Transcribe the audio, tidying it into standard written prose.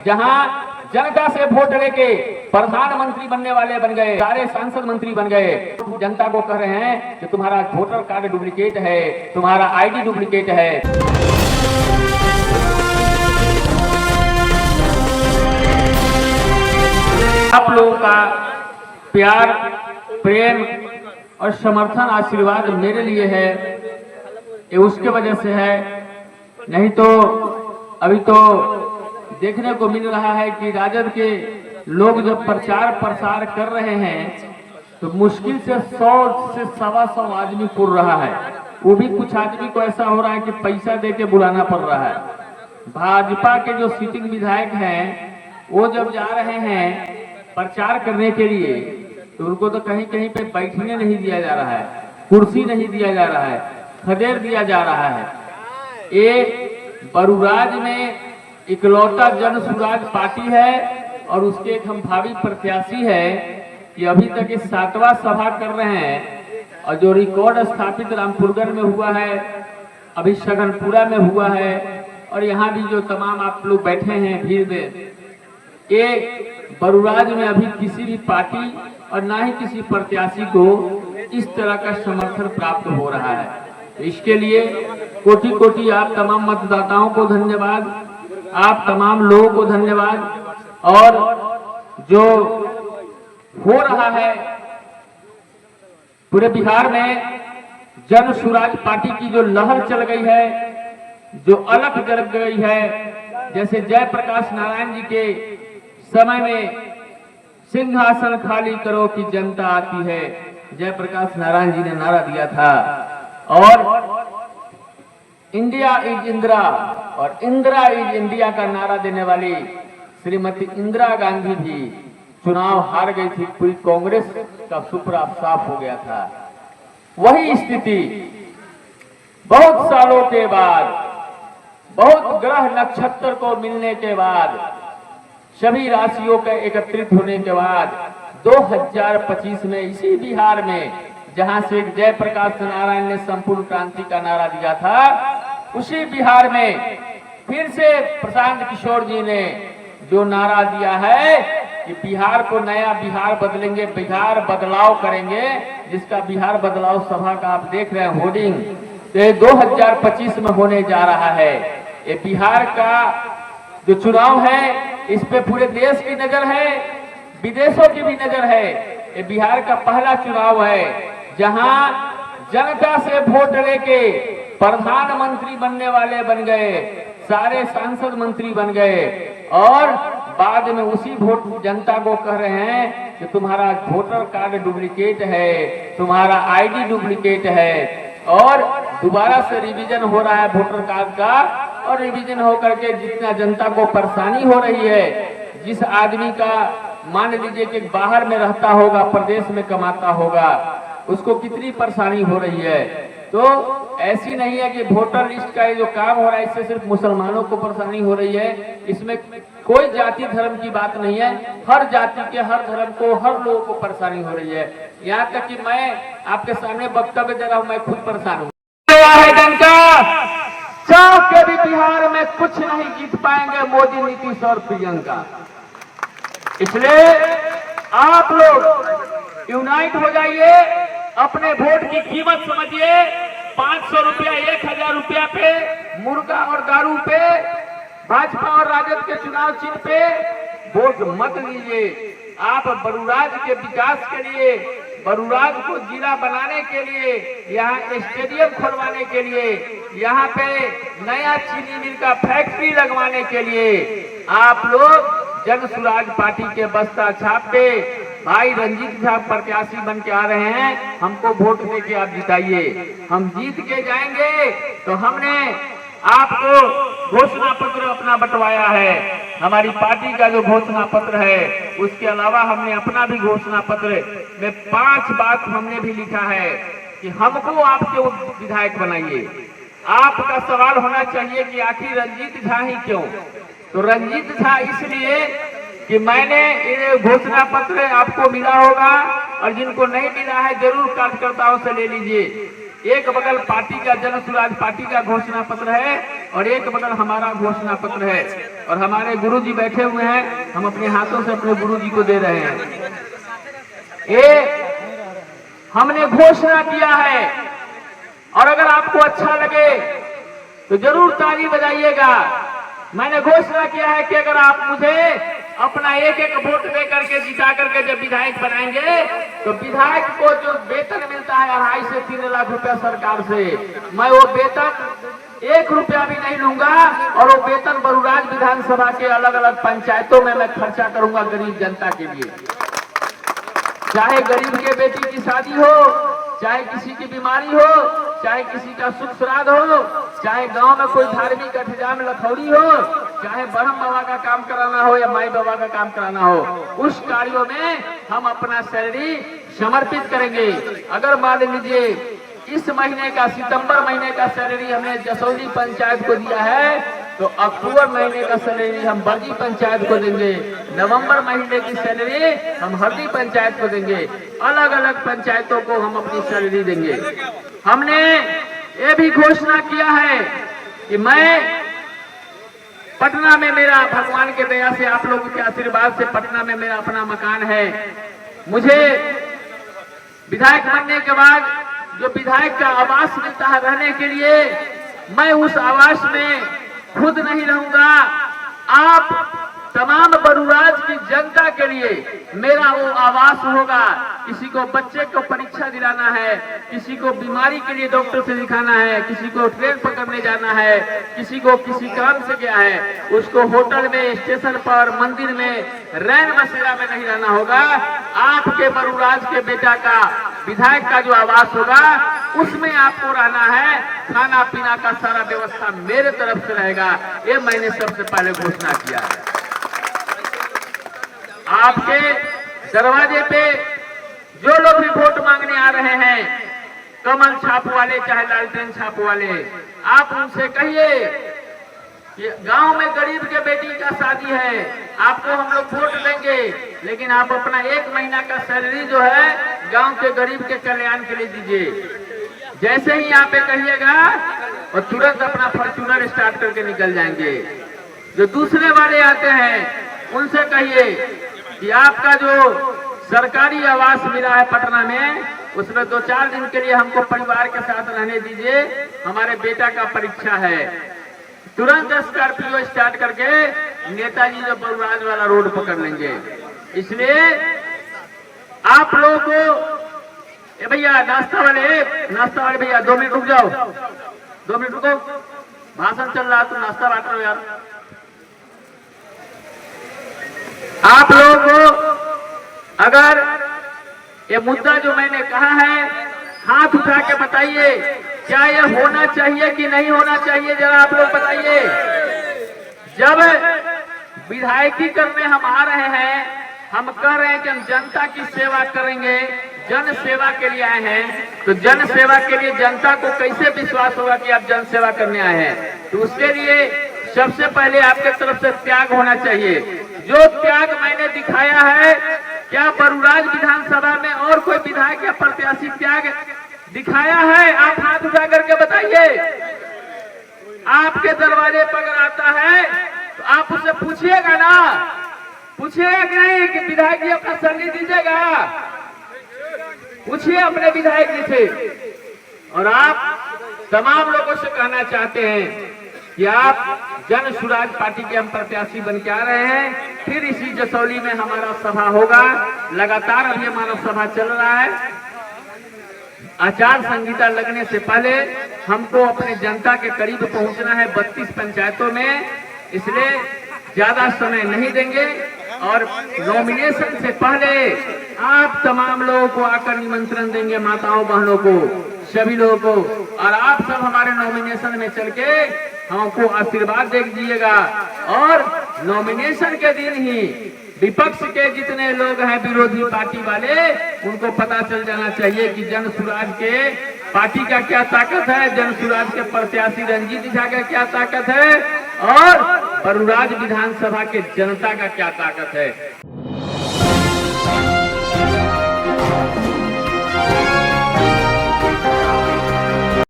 जहां जनता से वोट लेके प्रधानमंत्री बनने वाले बन गए, सारे सांसद मंत्री बन गए। जनता को कह रहे हैं कि तुम्हारा वोटर कार्ड डुप्लीकेट है, तुम्हारा आईडी डुप्लीकेट है। आप लोगों का प्यार, प्रेम और समर्थन, आशीर्वाद मेरे लिए है, ये उसके वजह से है। नहीं तो अभी तो देखने को मिल रहा है कि राजद के लोग जब प्रचार प्रसार कर रहे हैं तो मुश्किल से 100 से 125 आदमी पुर रहा है। वो भी कुछ आदमी को ऐसा हो रहा है कि पैसा देके बुलाना पड़ रहा है। भाजपा के जो सिटिंग विधायक हैं वो जब जा रहे हैं प्रचार करने के लिए तो उनको तो कहीं कहीं पे बैठने नहीं दिया जा रहा है, कुर्सी नहीं दिया जा रहा है, खदेड़ दिया जा रहा है। ये बरूराज में इकलौता जन सुराज पार्टी है और उसके एक हम भावी प्रत्याशी है कि अभी तक इस 7वां सभा कर रहे हैं और जो रिकॉर्ड स्थापित रामपुरगढ़ में हुआ है, अभी शगनपुरा में हुआ है और यहाँ भी जो तमाम आप लोग बैठे हैं भीड़ में, ये बरूराज में अभी किसी भी पार्टी और ना ही किसी प्रत्याशी को इस तरह का समर्थन प्राप्त हो रहा है। इसके लिए कोटि कोटि आप तमाम मतदाताओं को धन्यवाद, आप तमाम लोगों को धन्यवाद। और जो हो रहा है पूरे बिहार में, जन सुराज पार्टी की जो लहर चल गई है, जो अलख जल गई है, जैसे जयप्रकाश नारायण जी के समय में सिंहासन खाली करो कि जनता आती है, जयप्रकाश नारायण जी ने नारा दिया था। और इंडिया इज इंदिरा और इंदिरा इज इंडिया का नारा देने वाली श्रीमती इंदिरा गांधी भी चुनाव हार गई थी, पूरी कांग्रेस का सुपरा साफ हो गया था। वही स्थिति बहुत सालों के बाद, बहुत ग्रह नक्षत्र को मिलने के बाद, सभी राशियों के एकत्रित होने के बाद 2025 में इसी बिहार में, जहां से जयप्रकाश नारायण ने संपूर्ण क्रांति का नारा दिया था, उसी बिहार में फिर से प्रशांत किशोर जी ने जो नारा दिया है कि बिहार को नया बिहार बदलेंगे, बिहार बदलाव करेंगे, जिसका बिहार बदलाव सभा का आप देख रहे हैं होर्डिंग, तो 2025 में होने जा रहा है। ये बिहार का जो चुनाव है इस पे पूरे देश की नजर है, विदेशों की भी नजर है। ये बिहार का पहला चुनाव है जहां जनता से वोट लेके प्रधानमंत्री बनने वाले बन गए, सारे सांसद मंत्री बन गए और बाद में उसी वोट जनता को कह रहे हैं कि तुम्हारा वोटर कार्ड डुप्लीकेट है, तुम्हारा आईडी डुप्लीकेट है। और दोबारा से रिवीजन हो रहा है वोटर कार्ड का, और रिवीजन होकर के जितना जनता को परेशानी हो रही है, जिस आदमी का मान लीजिए कि बाहर में रहता होगा, प्रदेश में कमाता होगा, उसको कितनी परेशानी हो रही है। तो ऐसी नहीं है कि वोटर लिस्ट का ये जो काम हो रहा है इससे सिर्फ मुसलमानों को परेशानी हो रही है, इसमें कोई जाति धर्म की बात नहीं है, हर जाति के, हर धर्म को, हर लोगों को परेशानी हो रही है। यहाँ तक कि मैं आपके सामने वक्तव्य दे रहा हूँ, मैं खुद परेशान हूँ। चाह के भी बिहार में कुछ नहीं जीत पाएंगे मोदी, नीतीश और प्रियंका। इसलिए आप लोग यूनाइट हो जाइए, अपने वोट की कीमत समझिए। 500 रुपया, 1000 रुपया पे, मुर्गा और दारू पे, भाजपा और राजद के चुनाव चिन्ह पे वोट मत लीजिए। आप बरूराज के विकास के लिए, बरूराज को जिला बनाने के लिए, यहाँ स्टेडियम खुलवाने के लिए, यहाँ पे नया चीनी मिल का फैक्ट्री लगवाने के लिए आप लोग जन सुराज पार्टी के बस्ता छाप पे भाई रंजीत साहब प्रत्याशी बन के आ रहे हैं, हमको वोट देके आप जिताइए। हम जीत के जाएंगे तो हमने आपको घोषणा पत्र अपना बंटवाया है, हमारी पार्टी का जो घोषणा पत्र है, उसके अलावा हमने अपना भी घोषणा पत्र में 5 बात हमने भी लिखा है कि हमको आपके विधायक बनाइए। आपका सवाल होना चाहिए कि आखिर रंजीत झा ही क्यों? तो रंजीत झा इसलिए कि मैंने ये घोषणा पत्र आपको मिला होगा और जिनको नहीं मिला है जरूर कार्यकर्ताओं से ले लीजिए। एक बगल पार्टी का जन सुराज पार्टी का घोषणा पत्र है और एक बगल हमारा घोषणा पत्र है और हमारे गुरुजी बैठे हुए हैं, हम अपने हाथों से अपने गुरुजी को दे रहे हैं। ये हमने घोषणा किया है और अगर आपको अच्छा लगे तो जरूर ताली बजाइएगा। मैंने घोषणा किया है कि अगर आप मुझे अपना एक एक वोट दे करके जिता करके जब विधायक बनाएंगे तो विधायक को जो वेतन मिलता है 2.5 से 3 लाख रुपया सरकार से, मैं वो वेतन 1 रुपया भी नहीं लूंगा और वो वेतन बरूराज विधानसभा के अलग अलग पंचायतों में मैं खर्चा करूंगा गरीब जनता के लिए। चाहे गरीब के बेटी की शादी हो, चाहे किसी की बीमारी हो, चाहे किसी का सुख श्राद्ध हो, चाहे गांव में कोई धार्मिक अठजाम लखौरी हो, चाहे ब्रह्म बाबा का काम कराना हो या माई बाबा का काम कराना हो, उस कार्यों में हम अपना सैलरी समर्पित करेंगे। अगर मान लीजिए इस महीने का सितंबर महीने का सैलरी हमने जसौली पंचायत को दिया है तो अक्टूबर महीने का सैलरी हम बरगी पंचायत को देंगे, नवंबर महीने की सैलरी हम हरदी पंचायत को देंगे, अलग अलग पंचायतों को हम अपनी सैलरी देंगे। हमने ये भी घोषणा किया है कि मैं पटना में, मेरा भगवान के दया से आप लोगों के आशीर्वाद से पटना में मेरा अपना मकान है। मुझे विधायक बनने के बाद जो विधायक का आवास मिलता है रहने के लिए, मैं उस आवास में खुद नहीं रहूंगा, आप तमाम बरूराज की जनता के लिए मेरा वो आवास होगा। किसी को बच्चे को परीक्षा दिलाना है, किसी को बीमारी के लिए डॉक्टर से दिखाना है, किसी को ट्रेन पकड़ने जाना है, किसी को किसी काम से गया है, उसको होटल में, स्टेशन पर, मंदिर में, रैन बसेरा में नहीं रहना होगा। आपके बरूराज के बेटा का विधायक का जो आवास होगा उसमें आपको रहना है, खाना पीना का सारा व्यवस्था मेरे तरफ से रहेगा। ये मैंने सबसे पहले घोषणा किया है। आपके दरवाजे पे जो लोग भी वोट मांगने आ रहे हैं, कमल छाप वाले चाहे लालटेन छाप वाले, आप उनसे कहिए कि गांव में गरीब के बेटी का शादी है, आपको हम लोग वोट देंगे, लेकिन आप अपना 1 महीना का सैलरी जो है गांव के गरीब के कल्याण के लिए दीजिए। जैसे ही आप कहिएगा और तुरंत अपना फॉर्च्यूनर स्टार्ट करके निकल जाएंगे। जो दूसरे वाले आते हैं उनसे कहिए कि आपका जो सरकारी आवास मिला है पटना में, उसमें 2-4 दिन के लिए हमको परिवार के साथ रहने दीजिए, हमारे बेटा का परीक्षा है। तुरंत स्कॉर्पियो स्टार्ट करके नेताजी जो बरूराज वाला रोड पकड़ लेंगे। इसलिए आप लोगों को, भैया नाश्ता वाले भैया 2 मिनट रुक जाओ, 2 मिनट रुको, भाषण चल रहा तो नाश्ता बांट रहे हो यार। आप लोगों को अगर ये मुद्दा जो मैंने कहा है, हाथ उठा के बताइए क्या ये होना चाहिए कि नहीं होना चाहिए, जरा आप लोग बताइए। जब विधायकी करने हम आ रहे हैं, हम कह रहे हैं कि हम जनता की सेवा करेंगे, जन सेवा के लिए आए हैं, तो जन सेवा के लिए जनता को कैसे विश्वास होगा कि आप जन सेवा करने आए हैं? तो उसके लिए सबसे पहले आपके तरफ से त्याग होना चाहिए। जो त्याग मैंने दिखाया है, क्या बरूराज विधानसभा में और कोई विधायक या प्रत्याशी त्याग दिखाया है? आप हाथ उठा करके बताइए। आपके दरवाजे पर अगर आता है तो आप उससे पूछिएगा ना, पूछिएगा कि नहीं कि विधायक जी अपना सैलरी दीजिएगा, पूछिए अपने विधायक जी से। और आप तमाम लोगों से कहना चाहते हैं कि आप जन सुराज पार्टी के हम प्रत्याशी बन के आ रहे हैं। फिर इसी जसौली में हमारा सभा होगा, लगातार अभी हमारा सभा चल रहा है। आचार संहिता लगने से पहले हमको अपने जनता के करीब पहुंचना है 32 पंचायतों में, इसलिए ज्यादा समय नहीं देंगे। और नॉमिनेशन से पहले आप तमाम लोगों को आकर निमंत्रण देंगे, माताओं बहनों को, सभी लोगों को, और आप सब हमारे नॉमिनेशन में चल के हमको आशीर्वाद दे दीजिएगा। और नॉमिनेशन के दिन ही विपक्ष के जितने लोग हैं विरोधी पार्टी वाले, उनको पता चल जाना चाहिए कि जन सुराज के पार्टी का क्या ताकत है, जन सुराज के प्रत्याशी रंजीत झा का क्या ताकत है, और बरूराज विधानसभा के जनता का क्या ताकत है।